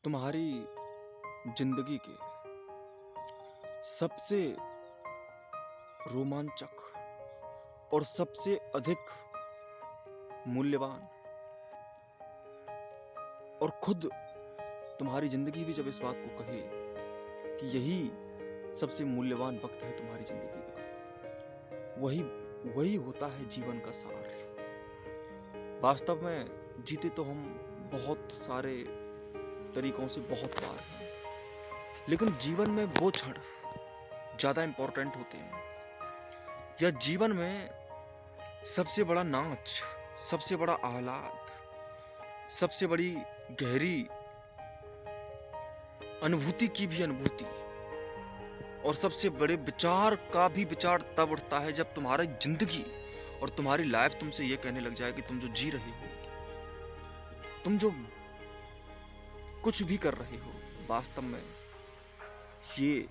तुम्हारी जिंदगी के सबसे रोमांचक और सबसे अधिक मूल्यवान और खुद तुम्हारी जिंदगी भी जब इस बात को कहे कि यही सबसे मूल्यवान वक्त है तुम्हारी जिंदगी का, वही वही होता है जीवन का सार। वास्तव में जीते तो हम बहुत सारे तरीकों से बहुत बार हैं, लेकिन जीवन में वो क्षण ज़्यादा इम्पोर्टेंट होते हैं, या जीवन में सबसे बड़ा नाच, सबसे बड़ा आह्लाद, सबसे बड़ी गहरी अनुभूति की भी अनुभूति और सबसे बड़े विचार का भी विचार तब उठता है जब तुम्हारी जिंदगी और तुम्हारी लाइफ तुमसे ये कहने लग जाए कि तुम जो जी रहे हो, तुम जो कुछ भी कर रहे हो, वास्तव में ये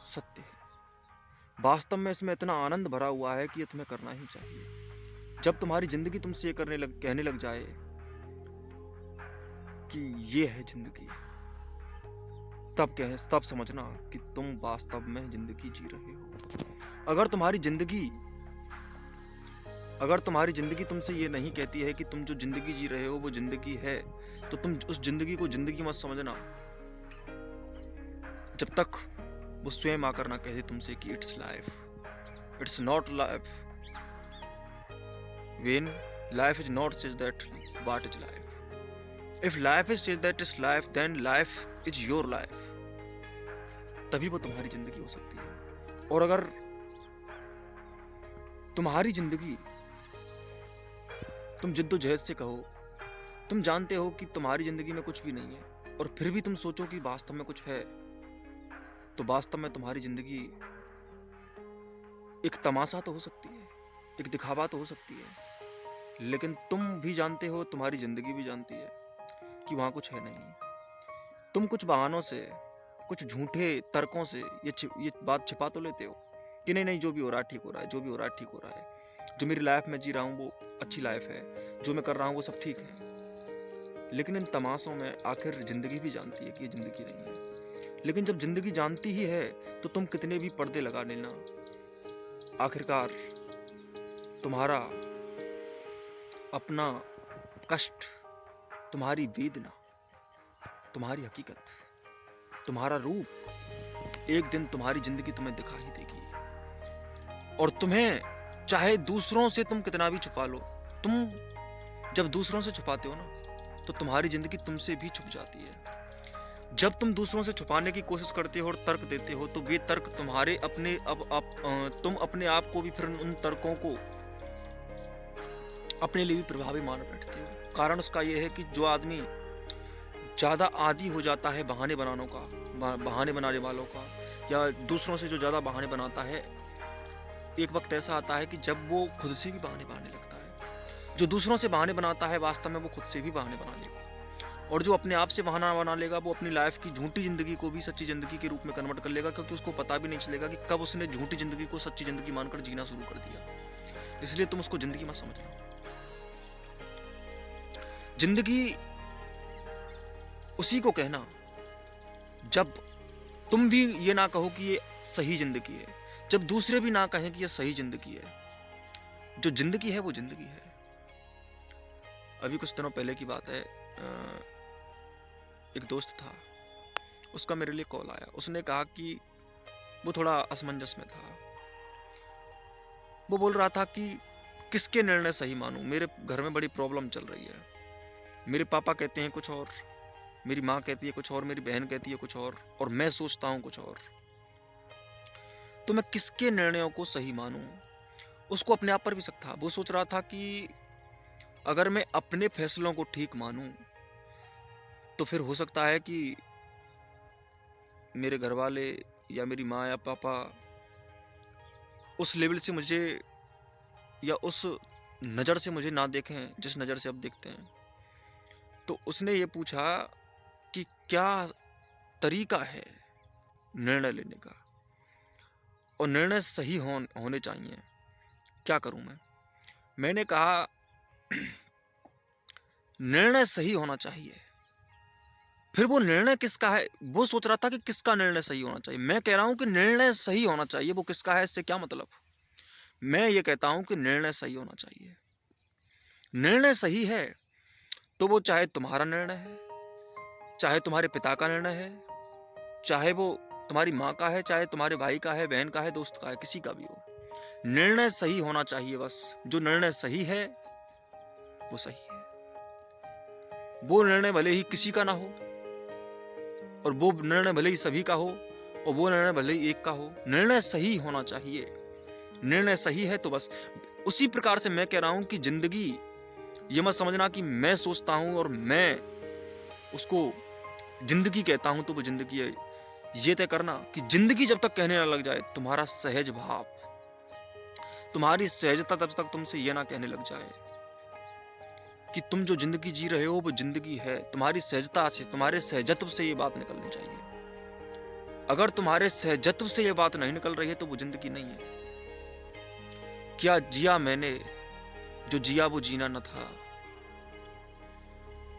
सत्य है। वास्तव में इसमें इतना आनंद भरा हुआ है कि ये तुम्हें करना ही चाहिए। जब तुम्हारी जिंदगी तुमसे ये कहने लग जाए कि ये है जिंदगी, तब समझना कि तुम वास्तव में जिंदगी जी रहे हो। अगर तुम्हारी जिंदगी तुमसे ये नहीं कहती है कि तुम जो जिंदगी जी रहे हो वो जिंदगी है, तो तुम उस जिंदगी को जिंदगी मत समझना जब तक वो स्वयं आकर ना कहे तुमसे कि it's life, it's not life. When life is not says that what is life, if life is says that it's life, then life is your life. तभी वो तुम्हारी जिंदगी हो सकती है। और अगर तुम्हारी जिंदगी तुम जिद्दोजहद से कहो, तुम जानते हो कि तुम्हारी जिंदगी में कुछ भी नहीं है, और फिर भी तुम सोचो कि वास्तव में कुछ है, तो वास्तव में तुम्हारी जिंदगी एक तमाशा तो हो सकती है, एक दिखावा तो हो सकती है, लेकिन तुम भी जानते हो, तुम्हारी जिंदगी भी जानती है कि वहां कुछ है नहीं। तुम कुछ बहानों से, कुछ झूठे तर्कों से ये बात छिपा तो लेते हो कि नहीं, जो भी हो रहा है ठीक हो रहा है, जो भी हो रहा है ठीक हो रहा है, जो मेरी लाइफ में जी रहा हूँ वो अच्छी लाइफ है, जो मैं कर रहा हूँ वो सब ठीक है। लेकिन इन तमाशों में आखिर जिंदगी भी जानती है कि ये जिंदगी नहीं है। लेकिन जब जिंदगी जानती ही है तो तुम कितने भी पर्दे लगा लेना, आखिरकार तुम्हारा अपना कष्ट, तुम्हारी वेदना, तुम्हारी हकीकत, तुम्हारा रूप एक दिन तुम्हारी जिंदगी तुम्हें दिखा ही देगी। और तुम्हें चाहे दूसरों से तुम कितना भी छुपा लो, तुम जब दूसरों से छुपाते हो ना, तो तुम्हारी जिंदगी तुमसे भी छुप जाती है। जब तुम दूसरों से छुपाने की कोशिश करते हो और तर्क देते हो, तो वे तर्क तुम्हारे अपने तुम अपने आप को भी फिर उन तर्कों को अपने लिए भी प्रभावी मान बैठते हो। कारण उसका यह है कि जो आदमी ज्यादा आदी हो जाता है बहाने बनाने वालों का, या दूसरों से जो ज्यादा बहाने बनाता है, एक वक्त ऐसा आता है कि जब वो खुद से भी बहाने बनाने लगता है। जो दूसरों से बहाने बनाता है, वास्तव में वो खुद से भी बहाने बना लेगा, और जो अपने आप से बहाना बना लेगा, वो अपनी लाइफ की झूठी जिंदगी को भी सच्ची जिंदगी के रूप में कन्वर्ट कर लेगा, क्योंकि उसको पता भी नहीं चलेगा कि कब उसने झूठी जिंदगी को सच्ची जिंदगी मानकर जीना शुरू कर दिया। इसलिए तुम उसको जिंदगी मत समझना। जिंदगी उसी को कहना जब तुम भी ये ना कहो कि ये सही जिंदगी है, जब दूसरे भी ना कहें कि ये सही जिंदगी है। जो जिंदगी है वो जिंदगी है। अभी कुछ दिनों पहले की बात है, एक दोस्त था, उसका मेरे लिए कॉल आया। उसने कहा कि वो थोड़ा असमंजस में था। वो बोल रहा था कि किसके निर्णय सही मानूं, मेरे घर में बड़ी प्रॉब्लम चल रही है। मेरे पापा कहते हैं कुछ और, मेरी माँ कहती है कुछ और, मेरी बहन कहती है कुछ और मैं सोचता हूँ कुछ और। तो मैं किसके निर्णयों को सही मानूं? उसको अपने आप पर भी शक था। वो सोच रहा था कि अगर मैं अपने फैसलों को ठीक मानूं, तो फिर हो सकता है कि मेरे घर वाले या मेरी माँ या पापा उस लेवल से मुझे, या उस नज़र से मुझे ना देखें जिस नज़र से अब देखते हैं। तो उसने ये पूछा कि क्या तरीका है निर्णय लेने का, और निर्णय सही होने चाहिए, क्या करूं मैं? मैंने कहा निर्णय सही होना चाहिए, फिर वो निर्णय किसका है, वो सोच रहा था कि किसका निर्णय सही होना चाहिए। मैं कह रहा हूं कि निर्णय सही होना चाहिए, वो किसका है इससे क्या मतलब। मैं ये कहता हूं कि निर्णय सही होना चाहिए। निर्णय सही है तो वो चाहे तुम्हारा निर्णय है, चाहे तुम्हारे पिता का निर्णय है, चाहे वो तुम्हारी माँ का है, चाहे तुम्हारे भाई का है, बहन का है, दोस्त का है, किसी का भी हो। निर्णय सही होना चाहिए बस। जो निर्णय सही है वो सही है। वो निर्णय भले ही किसी का ना हो, और वो निर्णय भले ही सभी का हो, और वो निर्णय भले ही एक का हो। निर्णय सही होना चाहिए। निर्णय सही है तो बस। उसी प्रकार से मैं कह रहा हूं कि जिंदगी, ये मत समझना कि मैं सोचता हूं और मैं उसको जिंदगी कहता हूं तो वो जिंदगी है। ये तय करना कि जिंदगी जब तक कहने ना लग जाए, तुम्हारा सहज भाव, तुम्हारी सहजता तब तक तुमसे ये ना कहने लग जाए कि तुम जो जिंदगी जी रहे हो वो जिंदगी है। तुम्हारी सहजता से, तुम्हारे सहजत्व से ये बात निकलनी चाहिए। अगर तुम्हारे सहजत्व से ये बात नहीं निकल रही है तो वो जिंदगी नहीं है। क्या जिया मैंने, जो जिया वो जीना न था।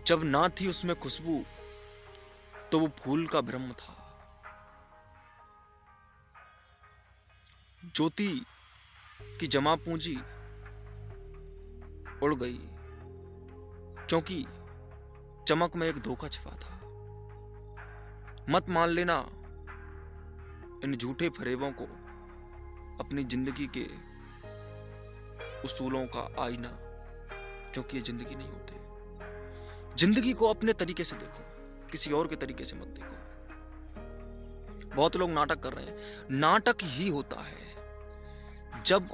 जब ना थी उसमें खुशबू तो वो फूल का ब्रह्म था। ज्योति की जमा पूंजी उड़ गई, क्योंकि चमक में एक धोखा छिपा था। मत मान लेना इन झूठे फरेबों को अपनी जिंदगी के उसूलों का आईना, क्योंकि ये जिंदगी नहीं होते। जिंदगी को अपने तरीके से देखो, किसी और के तरीके से मत देखो। बहुत लोग नाटक कर रहे हैं। नाटक ही होता है जब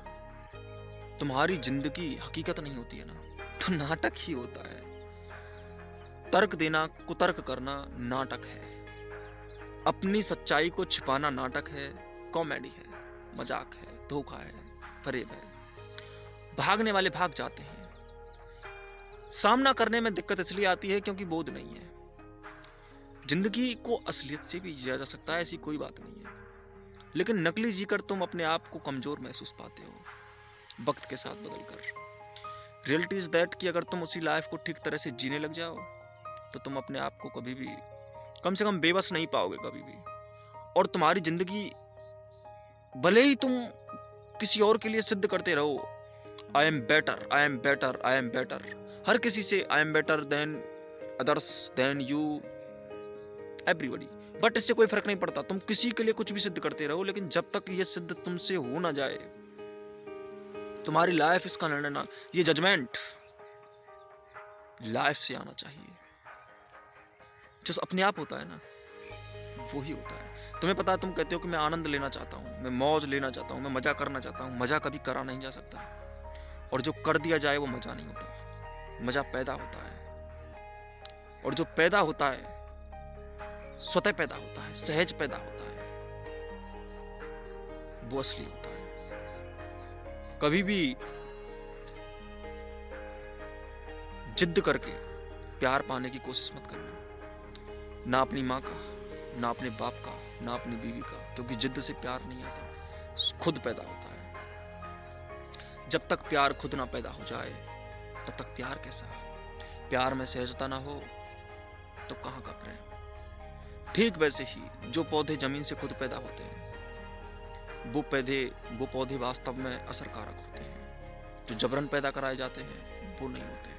तुम्हारी जिंदगी हकीकत नहीं होती है ना, तो नाटक ही होता है। तर्क देना, कुतर्क करना नाटक है। अपनी सच्चाई को छिपाना नाटक है, कॉमेडी है, मजाक है, धोखा है, फरेब है। भागने वाले भाग जाते हैं। सामना करने में दिक्कत इसलिए आती है क्योंकि बोध नहीं है। जिंदगी को असलियत से भी जिया जा सकता है, ऐसी कोई बात नहीं है, लेकिन नकली जीकर तुम अपने आप को कमजोर महसूस पाते हो वक्त के साथ बदलकर। रियलिटी इज दैट कि अगर तुम उसी लाइफ को ठीक तरह से जीने लग जाओ तो तुम अपने आप को कभी भी, कम से कम बेबस नहीं पाओगे कभी भी। और तुम्हारी जिंदगी, भले ही तुम किसी और के लिए सिद्ध करते रहो, I am better, I am better, I am better, हर किसी से I am better than others, than you, everybody, but इससे कोई फर्क नहीं पड़ता। तुम किसी के लिए कुछ भी सिद्ध करते रहो, लेकिन जब तक ये सिद्ध तुमसे हो ना जाए, तुम्हारी लाइफ इसका निर्णय ना, ये जजमेंट लाइफ से आना चाहिए। जो अपने आप होता है ना, वो ही होता है। तुम्हें पता है, तुम कहते हो कि मैं आनंद लेना चाहता हूँ, मैं मौज लेना चाहता हूँ, मैं मजा करना चाहता हूँ। मजा कभी करा नहीं जा सकता, और जो कर दिया जाए वो मजा नहीं होता। मजा पैदा होता है, और जो पैदा होता है स्वतः पैदा होता है, सहज पैदा होता है, वो असली होता है। कभी भी जिद करके प्यार पाने की कोशिश मत करना, ना अपनी माँ का, ना अपने बाप का, ना अपनी बीवी का, क्योंकि जिद से प्यार नहीं आता, खुद पैदा होता है। जब तक प्यार खुद ना पैदा हो जाए तब तक प्यार कैसा। प्यार में सहजता ना हो तो कहाँ का प्रेम। ठीक वैसे ही जो पौधे जमीन से खुद पैदा होते हैं, वो पौधे वास्तव में असरकारक होते हैं। जो जबरन पैदा कराए जाते हैं वो नहीं होते।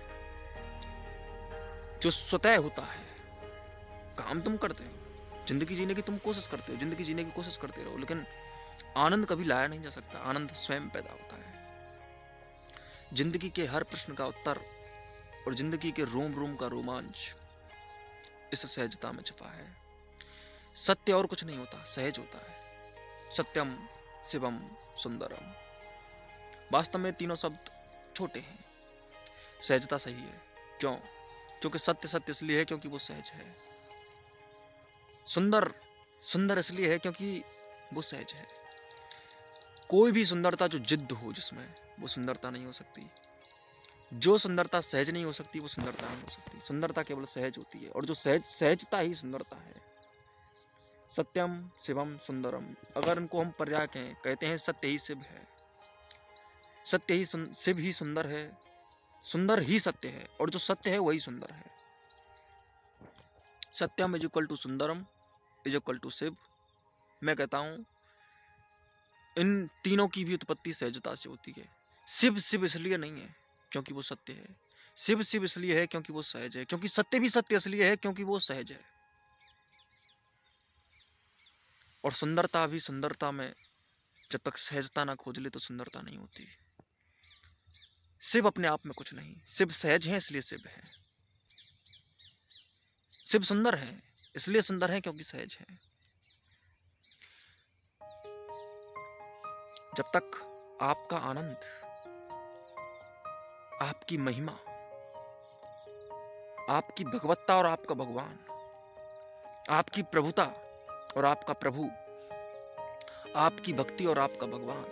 जो स्वतः होता है, काम तुम करते हो, जिंदगी जीने की तुम कोशिश करते हो, जिंदगी जीने की कोशिश करते रहो, लेकिन आनंद कभी लाया नहीं जा सकता। आनंद स्वयं पैदा होता है। जिंदगी के हर प्रश्न का उत्तर और जिंदगी के रोम रोम का रोमांच इस सहजता में छिपा है। सत्य और कुछ नहीं होता, सहज होता है। सत्यम, शिवम, सुंदरम। वास्तव में तीनों शब्द छोटे हैं। सहजता सही है। क्यों? क्योंकि सत्य सत्य इसलिए है क्योंकि वो सहज है। सुंदर सुंदर इसलिए है क्योंकि वो सहज है। कोई भी सुंदरता जो जिद्द हो जिसमें, वो सुंदरता नहीं हो सकती। जो सुंदरता सहज नहीं हो सकती वो सुंदरता नहीं हो सकती। सुंदरता केवल सहज होती है, और जो सहजता ही सुंदरता है। सत्यम, शिवम, सुंदरम, अगर इनको हम पर्याय कहते हैं, सत्य ही शिव है, सत्य ही शिव ही सुंदर है, सुंदर ही सत्य है, और जो सत्य है वही सुंदर है। सत्यम इज इक्वल टू सुंदरम इज इक्वल टू शिव। मैं कहता हूं इन तीनों की भी उत्पत्ति सहजता से होती है। शिव शिव इसलिए नहीं है क्योंकि वो सत्य है, शिव शिव इसलिए है क्योंकि वो सहज है, क्योंकि सत्य भी सत्य इसलिए है क्योंकि वो सहज है। और सुंदरता भी सुंदरता में जब तक सहजता ना खोज ले तो सुंदरता नहीं होती। शिव अपने आप में कुछ नहीं, शिव सहज है इसलिए शिव है। शिव सुंदर है इसलिए सुंदर है क्योंकि सहज है। जब तक आपका आनंद, आपकी महिमा, आपकी भगवत्ता और आपका भगवान, आपकी प्रभुता और आपका प्रभु, आपकी भक्ति और आपका भगवान,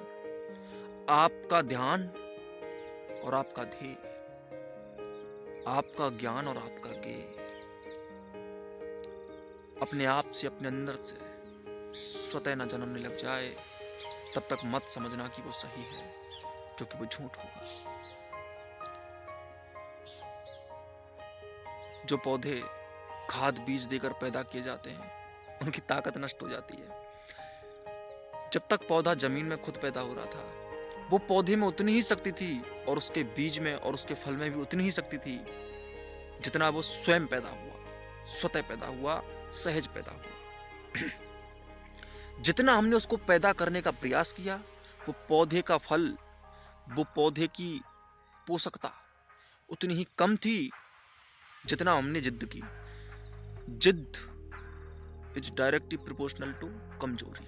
आपका ध्यान और आपका ध्येय, आपका ज्ञान और आपका ज्ञेय अपने आप से, अपने अंदर से स्वतः न जन्मने लग जाए, तब तक मत समझना कि वो सही है, क्योंकि वो झूठ होगा। जो पौधे खाद बीज देकर पैदा किए जाते हैं, उनकी ताकत नष्ट हो जाती है। जब तक पौधा जमीन में खुद पैदा हो रहा था, वो पौधे में उतनी ही शक्ति थी और उसके बीज में और उसके फल में भी उतनी ही शक्ति थी जितना वो स्वयं पैदा हुआ, स्वतः पैदा हुआ, सहज पैदा हुआ। जितना हमने उसको पैदा करने का प्रयास किया, वो पौधे का फल, वो पौधे की पोषकता उतनी ही कम थी जितना हमने जिद की। जिद इज डायरेक्टली प्रोपोर्शनल टू कमजोरी।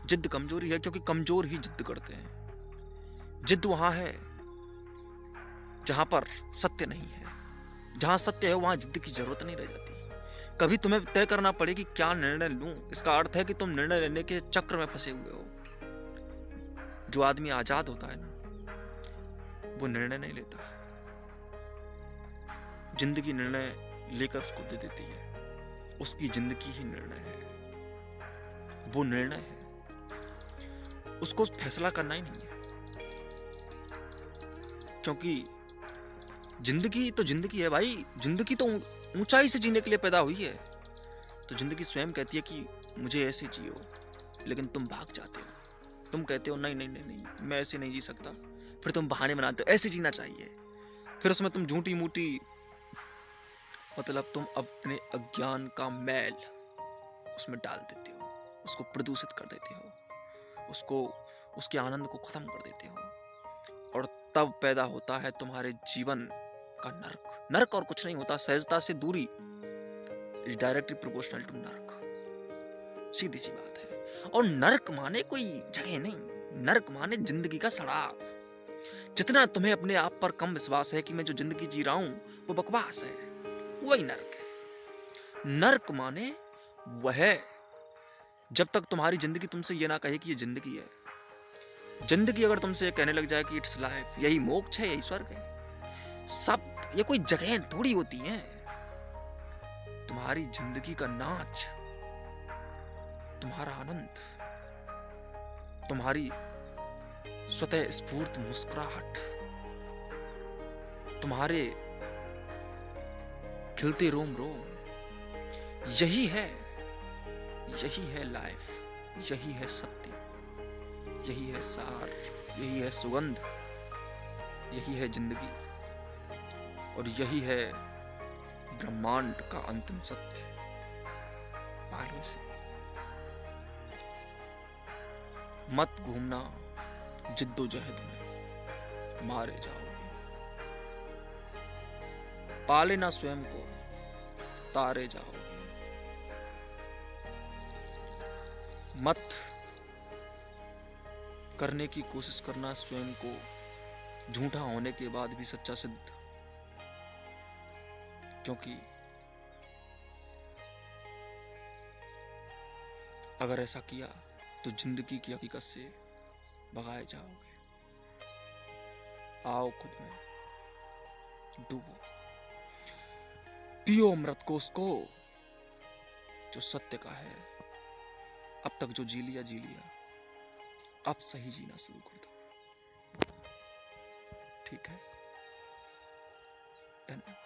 जिद कमजोरी है क्योंकि कमजोर ही जिद करते हैं। जिद वहां है जहां पर सत्य नहीं है। जहां सत्य है वहां जिद की जरूरत नहीं रह जाती। कभी तुम्हें तय करना पड़े कि क्या निर्णय लूं। इसका अर्थ है कि तुम निर्णय लेने के चक्र में फंसे हुए हो। जो आदमी आजाद होता है ना, वो निर्णय नहीं लेता। जिंदगी निर्णय लेकर उसको दे देती है। उसकी जिंदगी ही निर्णय है, वो निर्णय है, उसको फैसला करना ही नहीं है। क्योंकि जिंदगी तो जिंदगी है भाई। जिंदगी तो ऊंचाई से जीने के लिए पैदा हुई है। तो जिंदगी स्वयं कहती है कि मुझे ऐसे जियो, लेकिन तुम भाग जाते हो। तुम कहते हो नहीं नहीं नहीं नहीं, मैं ऐसे नहीं जी सकता। फिर तुम बहाने बनाते हो ऐसे जीना चाहिए। फिर उसमें तुम झूठी मूठी, मतलब तुम अपने अज्ञान का मैल उसमें डाल देते हो, उसको प्रदूषित कर देते हो, उसको, उसके आनंद को खत्म कर देते हो। और तब पैदा होता है तुम्हारे जीवन का नर्क। नर्क और कुछ नहीं होता, सहजता से दूरी इज डायरेक्टली प्रोपोर्शनल टू नर्क। सीधी सी बात है। और नर्क माने कोई जगह नहीं, नर्क माने जिंदगी का सड़ाव। जितना तुम्हें अपने आप पर कम विश्वास है कि मैं जो जिंदगी जी रहा हूं वो बकवास है, वही नर्क है। नर्क माने वह है जब तक तुम्हारी जिंदगी तुमसे ये ना कहे कि ये जिंदगी है। जिंदगी अगर तुमसे कहने लग जाए कि इट्स लाइफ, यही मोक्ष है, यही स्वर्ग है, सब ये कोई जगह थोड़ी होती है। तुम्हारी जिंदगी का नाच, तुम्हारा आनंद, तुम्हारी स्वतः स्फूर्त मुस्कुराहट, तुम्हारे खिलते रोम रोम, यही है लाइफ, यही है सत्य, यही है सार, यही है सुगंध, यही है जिंदगी, और यही है ब्रह्मांड का अंतिम सत्य। पालो से मत घूमना जिद्दोजहद में, मारे जाओगे। पाले ना स्वयं को, तारे जाओगे। मत करने की कोशिश करना स्वयं को झूठा होने के बाद भी सच्चा सिद्ध, क्योंकि अगर ऐसा किया तो जिंदगी की हकीकत से भगाए जाओगे। आओ खुद में डूबो, पियो अमृत को, उसको जो सत्य का है। अब तक जो जी लिया, अब सही जीना शुरू कर दो। ठीक है, धन्यवाद।